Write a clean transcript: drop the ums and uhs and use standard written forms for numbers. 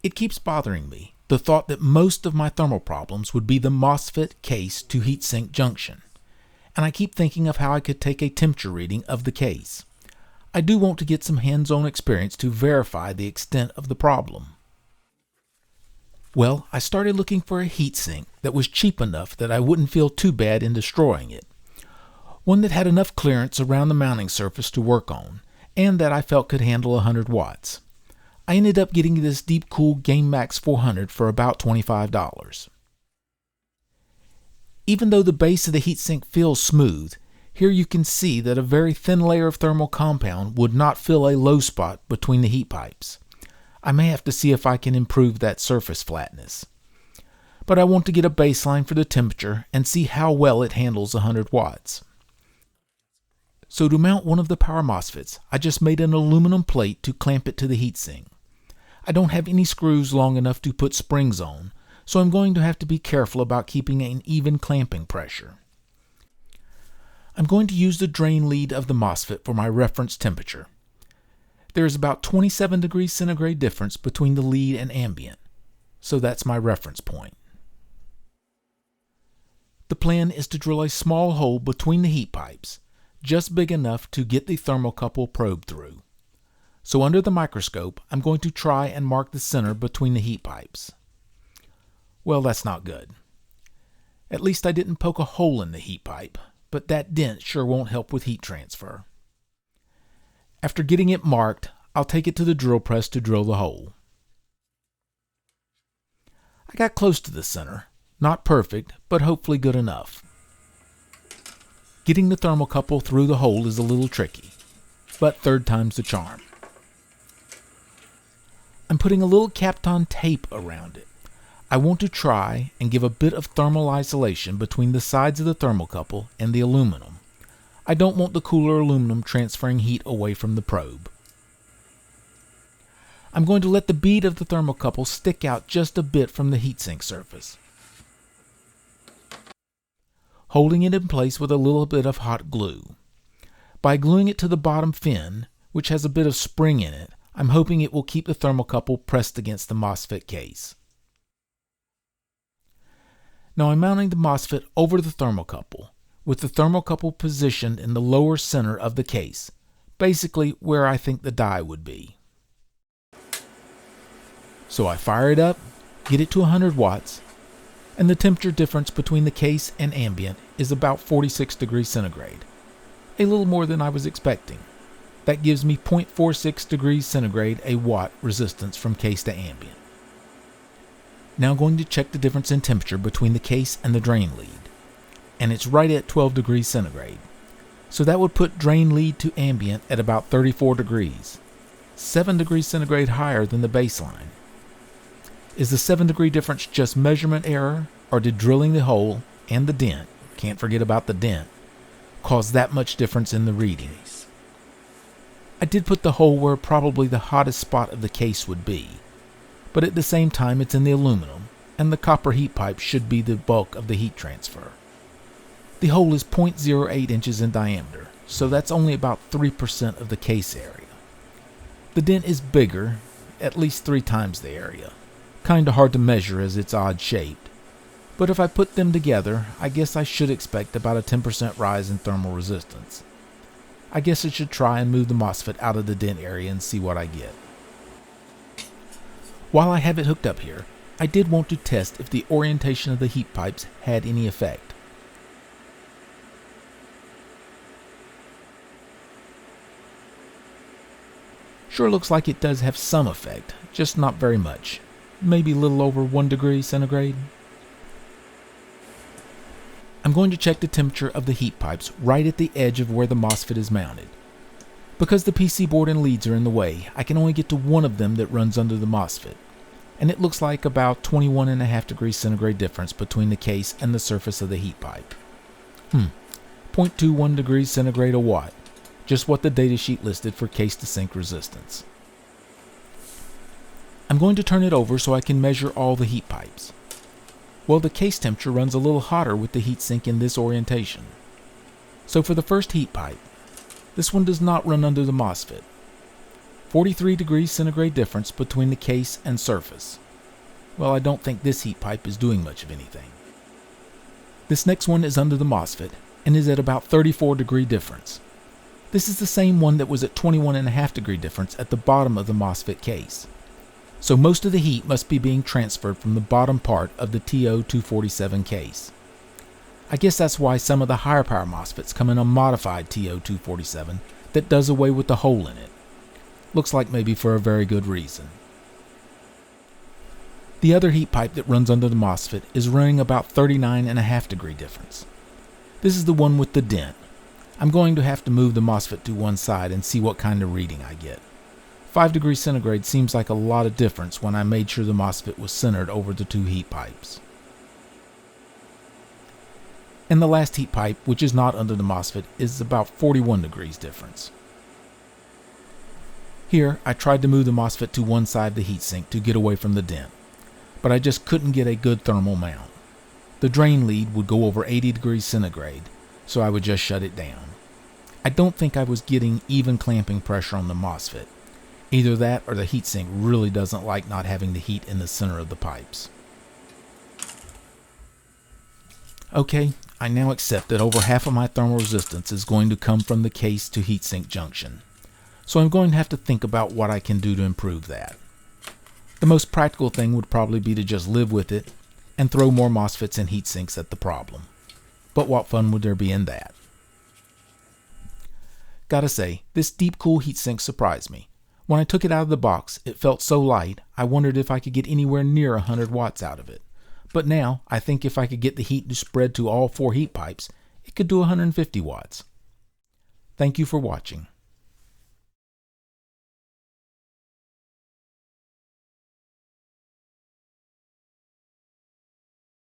It keeps bothering me, the thought that most of my thermal problems would be the Mosfet case to heatsink junction, and I keep thinking of how I could take a temperature reading of the case. I do want to get some hands-on experience to verify the extent of the problem. Well, I started looking for a heatsink that was cheap enough that I wouldn't feel too bad in destroying it. One that had enough clearance around the mounting surface to work on, and that I felt could handle 100 watts. I ended up getting this Deepcool GameMax 400 for about $25. Even though the base of the heatsink feels smooth, here you can see that a very thin layer of thermal compound would not fill a low spot between the heat pipes. I may have to see if I can improve that surface flatness. But I want to get a baseline for the temperature and see how well it handles 100 watts. So to mount one of the power MOSFETs, I just made an aluminum plate to clamp it to the heatsink. I don't have any screws long enough to put springs on, so I'm going to have to be careful about keeping an even clamping pressure. I'm going to use the drain lead of the MOSFET for my reference temperature. There is about 27 degrees centigrade difference between the lead and ambient, so that's my reference point. The plan is to drill a small hole between the heat pipes, just big enough to get the thermocouple probe through. So under the microscope, I'm going to try and mark the center between the heat pipes. Well, that's not good. At least I didn't poke a hole in the heat pipe, but that dent sure won't help with heat transfer. After getting it marked, I'll take it to the drill press to drill the hole. I got close to the center. Not perfect, but hopefully good enough. Getting the thermocouple through the hole is a little tricky, but third time's the charm. I'm putting a little Kapton tape around it. I want to try and give a bit of thermal isolation between the sides of the thermocouple and the aluminum. I don't want the cooler aluminum transferring heat away from the probe. I'm going to let the bead of the thermocouple stick out just a bit from the heatsink surface. Holding it in place with a little bit of hot glue. By gluing it to the bottom fin, which has a bit of spring in it, I'm hoping it will keep the thermocouple pressed against the MOSFET case. Now I'm mounting the MOSFET over the thermocouple, with the thermocouple positioned in the lower center of the case, basically where I think the die would be. So I fire it up, get it to 100 watts, and the temperature difference between the case and ambient is about 46 degrees centigrade, a little more than I was expecting. That gives me 0.46 degrees centigrade a watt resistance from case to ambient. Now I'm going to check the difference in temperature between the case and the drain lead, and it's right at 12 degrees centigrade. So that would put drain lead to ambient at about 34 degrees, 7 degrees centigrade higher than the baseline. Is the 7 degree difference just measurement error, or did drilling the hole and the dent, can't forget about the dent, cause that much difference in the reading? I did put the hole where probably the hottest spot of the case would be, but at the same time it's in the aluminum, and the copper heat pipe should be the bulk of the heat transfer. The hole is 0.08 inches in diameter, so that's only about 3% of the case area. The dent is bigger, at least 3 times the area. Kinda hard to measure as it's odd shaped, but if I put them together, I guess I should expect about a 10% rise in thermal resistance. I guess I should try and move the MOSFET out of the dent area and see what I get. While I have it hooked up here, I did want to test if the orientation of the heat pipes had any effect. Sure looks like it does have some effect, just not very much. Maybe a little over 1 degree centigrade. I'm going to check the temperature of the heat pipes right at the edge of where the MOSFET is mounted. Because the PC board and leads are in the way, I can only get to one of them that runs under the MOSFET, and it looks like about 21.5 degrees centigrade difference between the case and the surface of the heat pipe. 0.21 degrees centigrade a watt, just what the datasheet listed for case to sink resistance. I'm going to turn it over so I can measure all the heat pipes. Well, the case temperature runs a little hotter with the heatsink in this orientation. So for the first heat pipe, this one does not run under the MOSFET. 43 degrees centigrade difference between the case and surface. Well, I don't think this heat pipe is doing much of anything. This next one is under the Mosfet and is at about 34 degree difference. This is the same one that was at 21.5 degree difference at the bottom of the Mosfet case. So most of the heat must be being transferred from the bottom part of the TO247 case. I guess that's why some of the higher power Mosfets come in a modified TO247 that does away with the hole in it. Looks like maybe for a very good reason. The other heat pipe that runs under the Mosfet is running about 39.5 degree difference. This is the one with the dent. I'm going to have to move the Mosfet to one side and see what kind of reading I get. 5 degrees centigrade seems like a lot of difference when I made sure the Mosfet was centered over the two heat pipes. And the last heat pipe, which is not under the Mosfet, is about 41 degrees difference. Here, I tried to move the Mosfet to one side of the heatsink to get away from the dent, but I just couldn't get a good thermal mount. The drain lead would go over 80 degrees centigrade, so I would just shut it down. I don't think I was getting even clamping pressure on the Mosfet. Either that or the heatsink really doesn't like not having the heat in the center of the pipes. Okay, I now accept that over half of my thermal resistance is going to come from the case to heatsink junction. So I'm going to have to think about what I can do to improve that. The most practical thing would probably be to just live with it and throw more Mosfets and heatsinks at the problem. But what fun would there be in that? Gotta say, this deep cool heatsink surprised me. When I took it out of the box, it felt so light, I wondered if I could get anywhere near 100 watts out of it. But now, I think if I could get the heat to spread to all 4 heat pipes, it could do 150 watts. Thank you for watching.